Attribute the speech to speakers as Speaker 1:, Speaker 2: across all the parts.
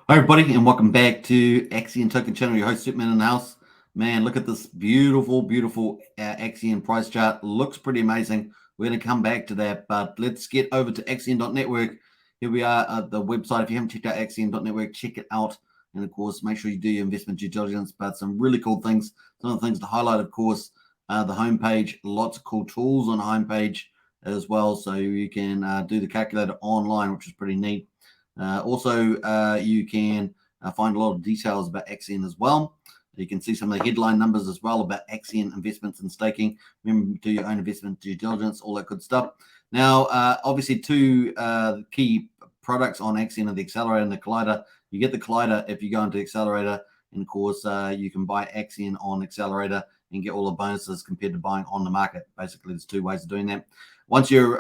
Speaker 1: Hi, everybody, and welcome back to Axion Token Channel. Your host, Superman in the house. Man, look at this beautiful Axion price chart. Looks pretty amazing. We're going to come back to that, but let's get over to Axion.network. Here we are at the website. If you haven't checked out Axion.network, check it out. And of course, make sure you do your investment due diligence. But some really cool things. Some of the things to highlight, of course, the homepage. Lots of cool tools on the homepage as well. So you can do the calculator online, which is pretty neat. Also, you can find a lot of details about Axion as well. You can see some of the headline numbers as well about Axion investments and staking. Remember, do your own investment due diligence, all that good stuff. Now, obviously, two key products on Axion are the accelerator and the collider. You get the collider if you go into the accelerator, and of course, you can buy Axion on accelerator and get all the bonuses compared to buying on the market. Basically, there's two ways of doing that. Once you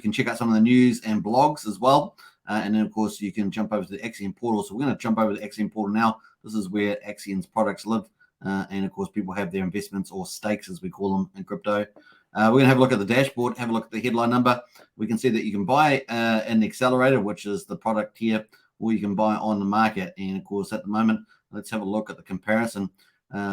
Speaker 1: can check out some of the news and blogs as well. And then, of course, you can jump over to the Axion portal. So we're going to jump over to the Axion portal now. This is where Axion's products live. And, of course, people have their investments or stakes, as we call them in crypto. We're going to have a look at the dashboard, have a look at the headline number. We can see that you can buy in the accelerator, which is the product here, or you can buy on the market. And, of course, at the moment, let's have a look at the comparison.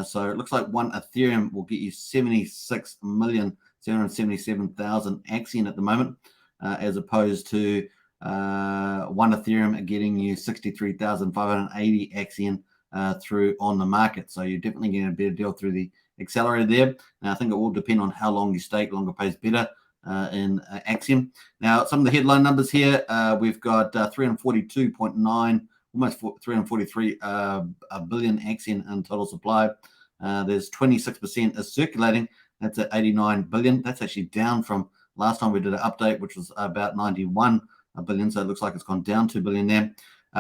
Speaker 1: So it looks like one Ethereum will get you 76,777,000 Axion at the moment, as opposed to one Ethereum getting you 63,580 Axion through on the market. So you're definitely getting a better deal through the accelerator there. Now, I think it will depend on how long you stake. Longer pays better in Axion. Now, some of the headline numbers here, we've got 342.9, almost 343 billion Axion in total supply. There's 26% is circulating. That's at 89 billion. That's actually down from last time we did an update, which was about 91 billion. So it looks like it's gone down 2 billion there.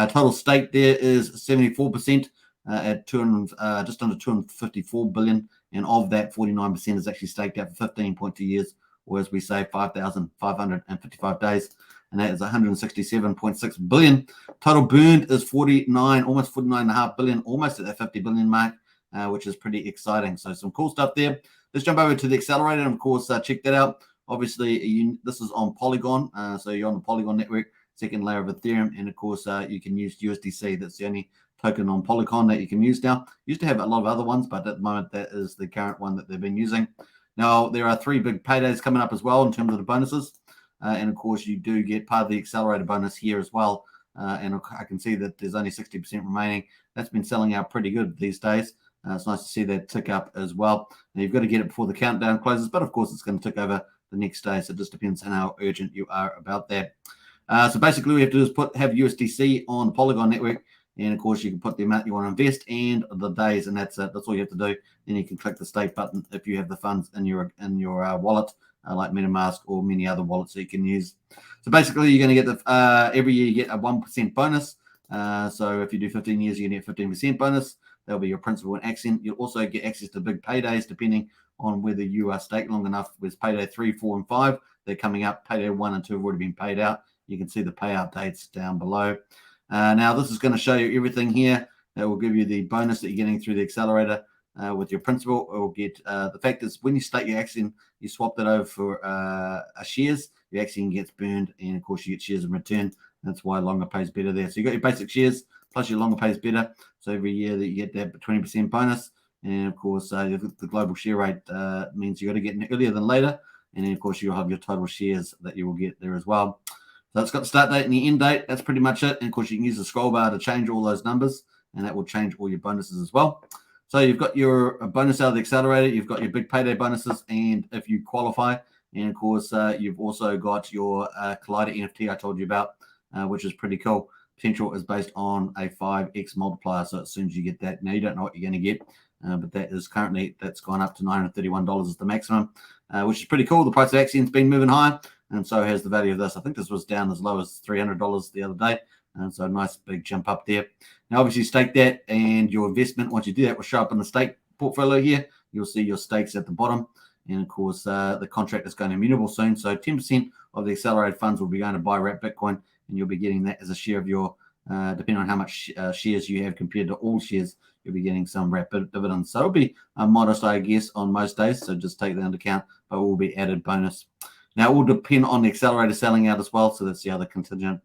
Speaker 1: Total stake there is 74% at just under 254 billion. And of that, 49% is actually staked out for 15.2 years, or as we say, 5,555 days. And that is 167.6 billion. Total burned is 49, almost 49.5 billion, almost at that 50 billion mark, which is pretty exciting. So some cool stuff there. Let's jump over to the accelerator and, of course, check that out. Obviously, this is on Polygon, so you're on the Polygon network, second layer of Ethereum, and of course, you can use USDC. That's the only token on Polygon that you can use now. Used to have a lot of other ones, but at the moment, that is the current one that they've been using. Now, there are 3 big paydays coming up as well in terms of the bonuses, and of course, you do get part of the accelerator bonus here as well. And I can see that there's only 60% remaining. That's been selling out pretty good these days. It's nice to see that tick up as well. Now, you've got to get it before the countdown closes, but of course, it's going to tick over the next day. So it just depends on how urgent you are about that. So basically, we have to do is have USDC on the Polygon network. And of course, you can put the amount you want to invest and the days, and that's it. That's all you have to do. Then you can click the stake button if you have the funds in your wallet, like MetaMask or many other wallets that you can use. So basically, you're going to get every year you get a 1% bonus. So if you do 15 years, you get 15% bonus. That'll be your principal and Axion. You'll also get access to big paydays depending on whether you are staked long enough. With payday 3, 4, and 5, they're coming up. Payday 1 and 2 have already been paid out. You can see the payout dates down below. Now, this is going to show you everything here. That will give you the bonus that you're getting through the accelerator with your principal. It will get the fact is when you stake your Axion, you swap that over for a shares. Your Axion gets burned, and of course, you get shares in return. That's why longer pays better there. So you got your basic shares plus your longer pays better. So every year that you get that 20% bonus. And of course, the global share rate means you got to get in earlier than later. And then, of course, you'll have your total shares that you will get there as well. So it's got the start date and the end date. That's pretty much it. And of course, you can use the scroll bar to change all those numbers, and that will change all your bonuses as well. So you've got your bonus out of the accelerator. You've got your big payday bonuses, and if you qualify, and of course, you've also got your Collider NFT I told you about, which is pretty cool. Potential is based on a 5x multiplier. So as soon as you get that, now you don't know what you're going to get. But that is currently, that's gone up to $931 is the maximum, which is pretty cool. The price of Axion's been moving high, and so has the value of this. I think this was down as low as $300 the other day, and so a nice big jump up there. Now, obviously, stake that, and your investment, once you do that, will show up in the stake portfolio here. You'll see your stakes at the bottom, and of course, the contract is going immutable soon. So 10% of the accelerated funds will be going to buy wrap Bitcoin, and you'll be getting that as a share of your, depending on how much shares you have compared to all shares, you'll be getting some wrap dividends. So it'll be modest, I guess, on most days. So just take that into account, but it will be added bonus. Now, it will depend on the accelerator selling out as well. So that's the other contingent.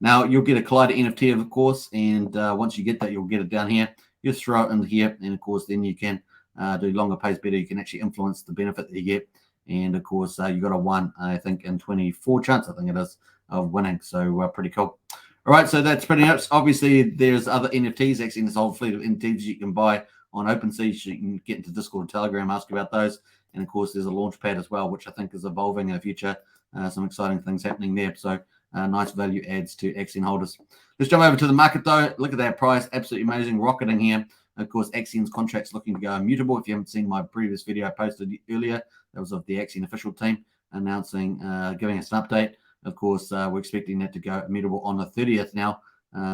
Speaker 1: Now, you'll get a Collider NFT, of course, and once you get that, you'll get it down here. You just throw it in here, and of course, then you can do longer pays better. You can actually influence the benefit that you get. And of course, you got a 1, I think, in 24 chance, I think it is, of winning. So pretty cool. All right, so that's pretty much. Obviously, there's other NFTs. Actually, there's a whole fleet of NFTs you can buy on OpenSea. So you can get into Discord and Telegram, ask about those. And of course, there's a launch pad as well, which I think is evolving in the future. Some exciting things happening there. So nice value adds to Axion holders. Let's jump over to the market, though. Look at that price. Absolutely amazing. Rocketing here. Of course, Axion's contract's looking to go immutable. If you haven't seen my previous video I posted earlier, that was of the Axion official team announcing, giving us an update. Of course, we're expecting that to go immutable on the 30th now.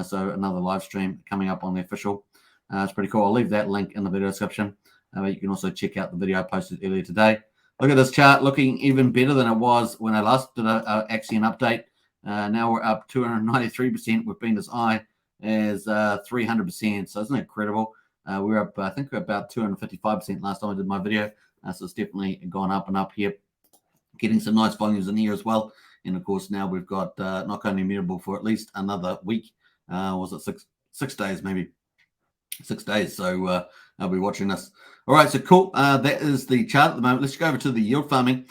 Speaker 1: So another live stream coming up on the official. It's pretty cool. I'll leave that link in the video description. You can also check out the video I posted earlier today. Look at this chart, looking even better than it was when I last did an Axion update. Now we're up 293%. We've been as high as 300%. So isn't it incredible? We're up, I think, we're about 255% last time I did my video. So it's definitely gone up and up here. Getting some nice volumes in here as well. And of course, now we've got not only immutable for at least another week. Was it six days, maybe 6 days? So I'll be watching this. All right, so cool. That is the chart at the moment. Let's go over to the yield farming.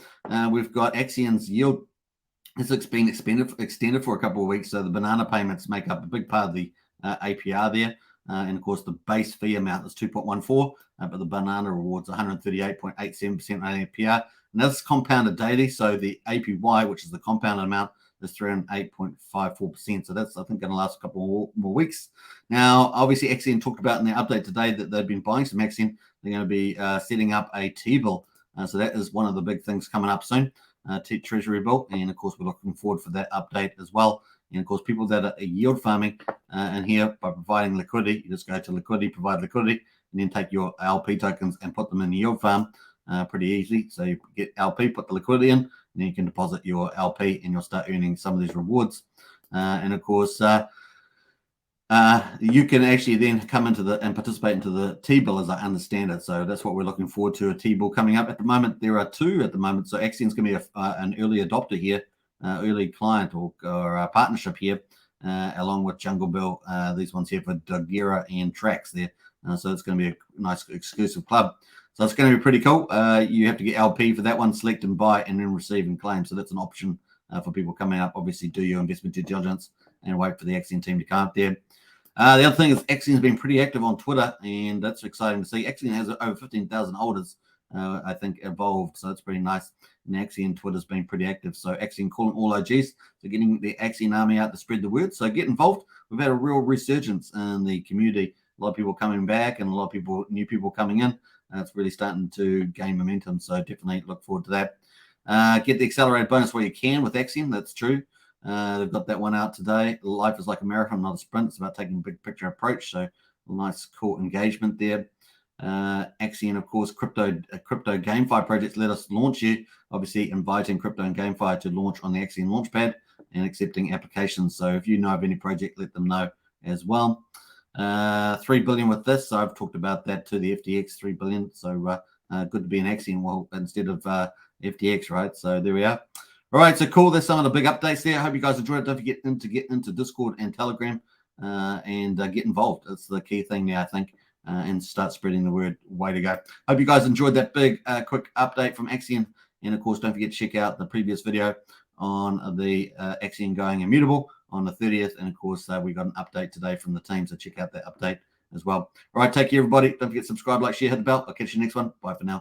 Speaker 1: We've got Axion's yield. It's been extended for a couple of weeks. So the banana payments make up a big part of the APR there. And of course, the base fee amount is 2.14, but the banana rewards 138.87% on APR. And that's compounded daily. So the APY, which is the compounded amount, is 308.54%. So that's, I think, going to last a couple more weeks. Now, obviously, Axion talked about in their update today that they've been buying some Axion. They're going to be setting up a T-bill. So that is one of the big things coming up soon, Treasury bill. And of course, we're looking forward for that update as well. And of course, people that are yield farming and here by providing liquidity, you just go to liquidity, provide liquidity, and then take your LP tokens and put them in the yield farm. Pretty easy. So you get LP, put the liquidity in, and then you can deposit your LP and you'll start earning some of these rewards. And of course, you can actually then come into and participate into the T-bill as I understand it. So that's what we're looking forward to, a T-bill coming up. At the moment, there are 2 at the moment. So Axion's going to be an early adopter here, early client or partnership here, along with Jungle Bill. These ones here for Dogira and Trax there. So it's going to be a nice exclusive club. So it's going to be pretty cool. You have to get LP for that one, select and buy, and then receive and claim. So that's an option for people coming up. Obviously, do your investment due diligence and wait for the Axion team to come up there. The other thing is Axion's been pretty active on Twitter, and that's exciting to see. Axion has over 15,000 holders, I think, involved. So that's pretty nice. And Axion Twitter's been pretty active. So Axion calling all OGs. So getting the Axion army out to spread the word. So get involved. We've had a real resurgence in the community. A lot of people coming back and a lot of new people coming in. It's really starting to gain momentum. So definitely look forward to that. Get the accelerated bonus while you can with Axion. That's true. They've got that one out today. Life is like a marathon, not a sprint. It's about taking a big picture approach. So a nice, cool engagement there. Axion, of course, crypto GameFi projects let us launch here. Obviously, inviting crypto and GameFi to launch on the Axion Launchpad and accepting applications. So if you know of any project, let them know as well. 3 billion with this. So I've talked about that to the FTX, 3 billion. So good to be an Axion instead of FTX, right? So there we are. All right, so cool. There's some of the big updates there. I hope you guys enjoyed it. Don't forget to get into Discord and Telegram and get involved. That's the key thing there, I think, and start spreading the word. Way to go. Hope you guys enjoyed that big, quick update from Axion. And, of course, don't forget to check out the previous video on the Axion going immutable on the 30th. And, of course, we got an update today from the team, so check out that update as well. All right, take care, everybody. Don't forget to subscribe, like, share, hit the bell. I'll catch you next one. Bye for now.